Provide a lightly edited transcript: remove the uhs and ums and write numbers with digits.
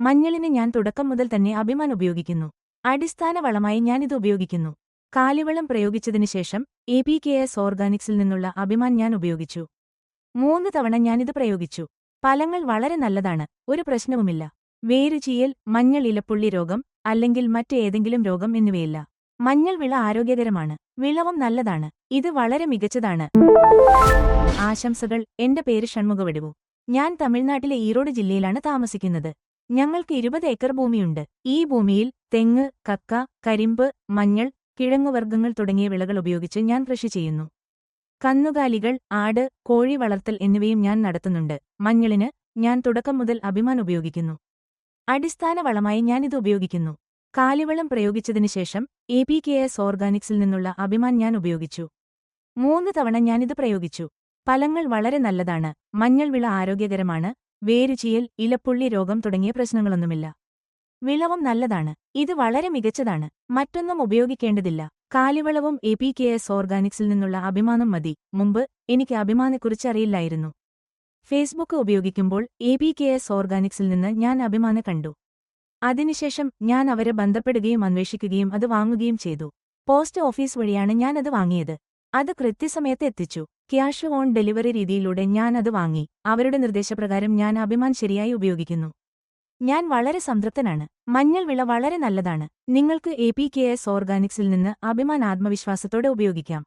മഞ്ഞളിന് ഞാൻ തുടക്കം മുതൽ തന്നെ അഭിമാൻ ഉപയോഗിക്കുന്നു. അടിസ്ഥാന വളമായി ഞാനിത് ഉപയോഗിക്കുന്നു. കാലിവളം പ്രയോഗിച്ചതിനു ശേഷം APKS ഓർഗാനിക്സിൽ നിന്നുള്ള അഭിമാൻ ഞാൻ ഉപയോഗിച്ചു. 3 തവണ ഞാനിത് പ്രയോഗിച്ചു. ഫലങ്ങൾ വളരെ നല്ലതാണ്, ഒരു പ്രശ്നവുമില്ല. വേരുചീയൽ, മഞ്ഞൾ ഇലപ്പുള്ളി രോഗം അല്ലെങ്കിൽ മറ്റേതെങ്കിലും രോഗം എന്നിവയില്ല. മഞ്ഞൾ വിള ആരോഗ്യകരമാണ്, വിളവും നല്ലതാണ്. ഇത് വളരെ മികച്ചതാണ്. ആശംസകൾ. എന്റെ പേര് ഷൺമുഖവടിവു. ഞാൻ തമിഴ്നാട്ടിലെ ഈറോഡ് ജില്ലയിലാണ് താമസിക്കുന്നത്. ഞങ്ങൾക്ക് 20 ഏക്കർ ഭൂമിയുണ്ട്. ഈ ഭൂമിയിൽ തെങ്ങ്, കക്ക, കരിമ്പ്, മഞ്ഞൾ, കിഴങ്ങുവർഗ്ഗങ്ങൾ തുടങ്ങിയ വിളകൾ ഉപയോഗിച്ച് ഞാൻ കൃഷി ചെയ്യുന്നു. കന്നുകാലികൾ, ആട്, കോഴി വളർത്തൽ എന്നിവയും ഞാൻ നടത്തുന്നുണ്ട്. മഞ്ഞളിന് ഞാൻ തുടക്കം മുതൽ അഭിമാൻ ഉപയോഗിക്കുന്നു. അടിസ്ഥാന വളമായി ഞാനിത് ഉപയോഗിക്കുന്നു. കാലിവളം പ്രയോഗിച്ചതിനു ശേഷം APKS ഓർഗാനിക്സിൽ നിന്നുള്ള അഭിമാൻ ഞാൻ ഉപയോഗിച്ചു. 3 തവണ ഞാനിത് പ്രയോഗിച്ചു. ഫലങ്ങൾ വളരെ നല്ലതാണ്. മഞ്ഞൾ വിള ആരോഗ്യകരമാണ്. വേരുചീയൽ, ഇലപ്പുള്ളി രോഗം തുടങ്ങിയ പ്രശ്നങ്ങളൊന്നുമില്ല. വിളവും നല്ലതാണ്. ഇത് വളരെ മികച്ചതാണ്. മറ്റൊന്നും ഉപയോഗിക്കേണ്ടതില്ല. കാലിവളവും APKS ഓർഗാനിക്സിൽ നിന്നുള്ള അഭിമാനം മതി. മുമ്പ് എനിക്ക് അഭിമാനെക്കുറിച്ച് അറിയില്ലായിരുന്നു. ഫേസ്ബുക്ക് ഉപയോഗിക്കുമ്പോൾ APKS ഓർഗാനിക്സിൽ നിന്ന് ഞാൻ അഭിമാനെ കണ്ടു. അതിനുശേഷം ഞാൻ അവരെ ബന്ധപ്പെടുകയും അന്വേഷിക്കുകയും അത് വാങ്ങുകയും ചെയ്തു. പോസ്റ്റ് ഓഫീസ് വഴിയാണ് ഞാൻ അത് വാങ്ങിയത്. അത് കൃത്യസമയത്ത് എത്തിച്ചു. ക്യാഷ് ഓൺ ഡെലിവറി രീതിയിലൂടെ ഞാൻ അത് വാങ്ങി. അവരുടെ നിർദ്ദേശപ്രകാരം ഞാൻ അഭിമാൻ ശരിയായി ഉപയോഗിക്കുന്നു. ഞാൻ വളരെ സംതൃപ്തനാണ്. മഞ്ഞൾ വിള വളരെ നല്ലതാണ്. നിങ്ങൾക്ക് APKS ഓർഗാനിക്സിൽ നിന്ന് അഭിമാൻ ആത്മവിശ്വാസത്തോടെ ഉപയോഗിക്കാം.